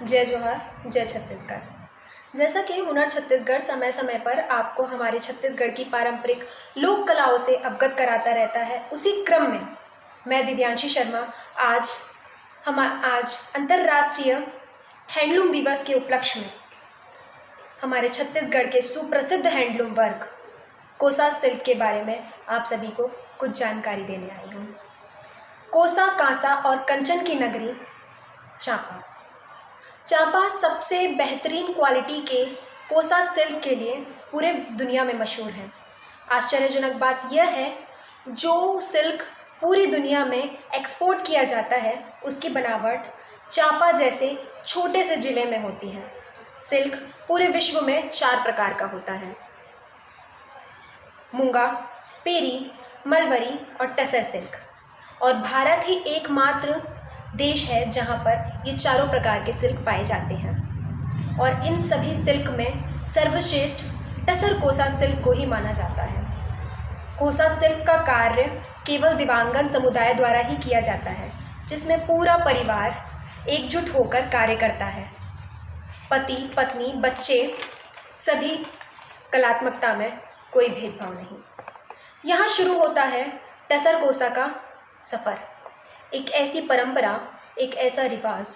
जय जोहार, जय छत्तीसगढ़। जैसा कि हुनर छत्तीसगढ़ समय समय पर आपको हमारे छत्तीसगढ़ की पारंपरिक लोक कलाओं से अवगत कराता रहता है, उसी क्रम में मैं दिव्यांशी शर्मा आज अंतर्राष्ट्रीय हैंडलूम दिवस के उपलक्ष्य में हमारे छत्तीसगढ़ के सुप्रसिद्ध हैंडलूम वर्क कोसा सिल्क के बारे में आप सभी को कुछ जानकारी देने आई हूँ। कोसा, कांसा और कंचन की नगरी चांपा। चांपा सबसे बेहतरीन क्वालिटी के कोसा सिल्क के लिए पूरे दुनिया में मशहूर है। आश्चर्यजनक बात यह है, जो सिल्क पूरी दुनिया में एक्सपोर्ट किया जाता है उसकी बनावट चांपा जैसे छोटे से ज़िले में होती है। सिल्क पूरे विश्व में 4 प्रकार का होता है: मूंगा, पेरी, मलबरी और टसर सिल्क। और भारत ही एकमात्र देश है जहां पर ये चारों प्रकार के सिल्क पाए जाते हैं। और इन सभी सिल्क में सर्वश्रेष्ठ टसर कोसा सिल्क को ही माना जाता है। कोसा सिल्क का कार्य केवल दिव्यांगन समुदाय द्वारा ही किया जाता है, जिसमें पूरा परिवार एकजुट होकर कार्य करता है। पति, पत्नी, बच्चे सभी कलात्मकता में कोई भेदभाव नहीं। यहाँ शुरू होता है टसर कोसा का सफ़र। एक ऐसी परंपरा, एक ऐसा रिवाज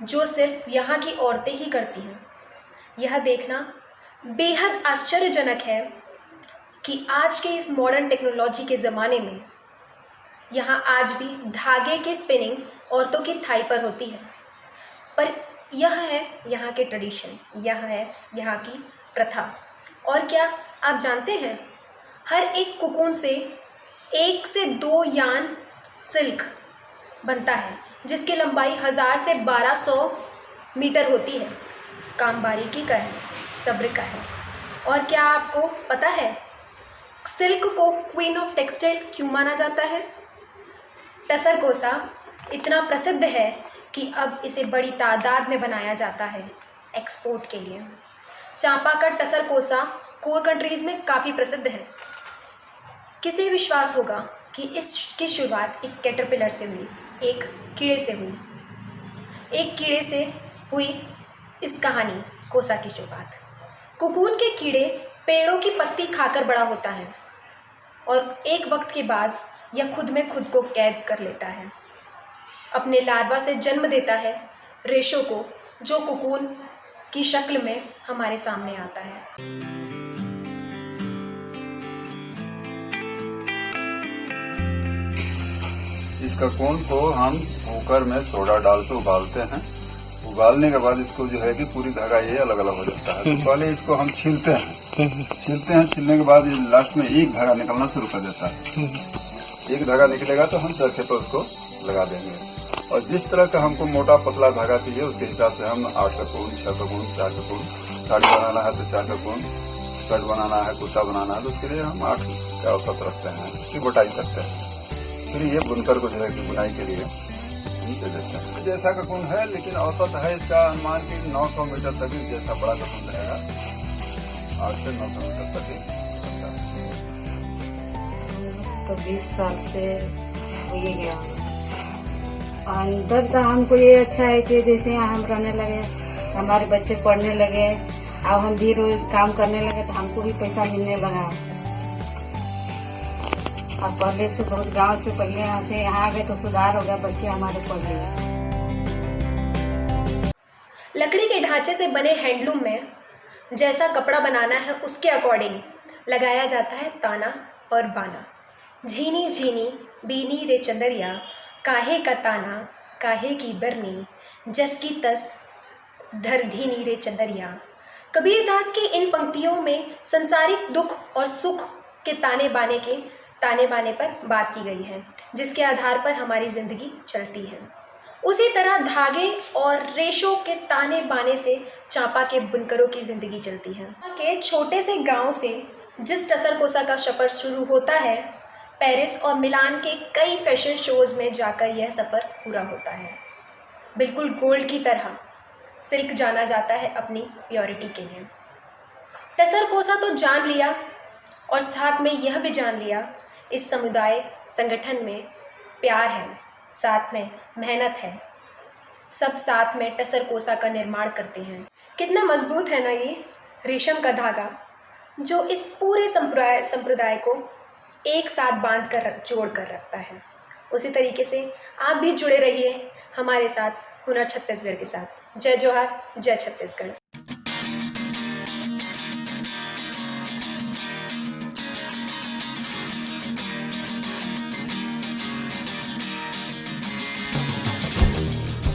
जो सिर्फ यहाँ की औरतें ही करती हैं। यह देखना बेहद आश्चर्यजनक है कि आज के इस मॉडर्न टेक्नोलॉजी के ज़माने में यहाँ आज भी धागे की स्पिनिंग औरतों की थाई पर होती है। पर यह है यहाँ के ट्रेडिशन, यह है यहाँ की प्रथा। और क्या आप जानते हैं, हर एक कुकून से 1 से 2 यान सिल्क बनता है, जिसकी लंबाई 1000 से 1200 मीटर होती है। काम बारीकी का है, सब्र का है। और क्या आपको पता है सिल्क को क्वीन ऑफ टेक्सटाइल क्यों माना जाता है? टसर कोसा इतना प्रसिद्ध है कि अब इसे बड़ी तादाद में बनाया जाता है एक्सपोर्ट के लिए। चांपा का टसर कोसा कोर कंट्रीज़ में काफ़ी प्रसिद्ध है। किसे विश्वास होगा कि इसकी शुरुआत एक कैटरपिलर से हुई, एक कीड़े से हुई। एक कीड़े से हुई इस कहानी कोसा की शुरुआत। कुकून के कीड़े पेड़ों की पत्ती खाकर बड़ा होता है और एक वक्त के बाद यह खुद में खुद को कैद कर लेता है। अपने लार्वा से जन्म देता है रेशों को, जो कुकून की शक्ल में हमारे सामने आता है। इस ककून को हम कुकर में सोडा डाल के उबालते हैं। उबालने के बाद इसको जो है कि पूरी धागा ये अलग अलग हो जाता है। तो पहले इसको हम छीलते हैं। छीलने के बाद लास्ट में एक धागा निकलना शुरू कर देता है। एक धागा निकलेगा तो हम चरखे पर उसको लगा देंगे। और जिस तरह का हमको मोटा पतला धागा चाहिए उसके हिसाब से हम 8 ककून, 6 ककून, 4 ककून, साड़ी बनाना है तो 4 ककून, शर्ट बनाना है, कुर्ता बनाना है तो उसके लिए हम 8 का औसत रखते हैं, उसकी बुटाई करते हैं। फिर ये बुनकर को जो है कि बुनाई के लिए दे देते हैं। जैसा ककून है, लेकिन औसत है इसका अनुमान कि 900 मीटर तक जैसा बड़ा ककून रहेगा, 8 से 900 मीटर तक बनता है। तो 20 साल से हो ही गया। अंदर तो हमको ये अच्छा है कि जैसे हम रहने लगे, हमारे बच्चे पढ़ने लगे, अब हम भी रोज काम करने लगे तो हमको भी पैसा मिलने लगा। अब पहले से बहुत गांव से पहले यहाँ से यहाँ आ गए तो सुधार हो गया, बच्चे हमारे पढ़ लिए। लकड़ी के ढांचे से बने हैंडलूम में जैसा कपड़ा बनाना है उसके अकॉर्डिंग लगाया जाता है ताना और बाना। झीनी झीनी बीनी रे चंदरिया, काहे का ताना काहे की बरनी, जस की तस धर धीनी रे चंदरिया। कबीरदास की इन पंक्तियों में संसारिक दुख और सुख के ताने बाने पर बात की गई है, जिसके आधार पर हमारी ज़िंदगी चलती है। उसी तरह धागे और रेशों के ताने बाने से चांपा के बुनकरों की ज़िंदगी चलती है। के छोटे से गांव से जिस टसर कोसा का सफ़र शुरू होता है, पेरिस और मिलान के कई फैशन शोज़ में जाकर यह सफ़र पूरा होता है। बिल्कुल गोल्ड की तरह सिल्क जाना जाता है अपनी प्योरिटी के लिए। टसर कोसा तो जान लिया और साथ में यह भी जान लिया, इस समुदाय संगठन में प्यार है, साथ में मेहनत है, सब साथ में टसर कोसा का निर्माण करते हैं। कितना मजबूत है ना ये रेशम का धागा, जो इस पूरे संप्रदाय को एक साथ बांध कर जोड़ कर रखता है। उसी तरीके से आप भी जुड़े रहिए हमारे साथ हुनर छत्तीसगढ़ के साथ। जय जोहार, जय छत्तीसगढ़।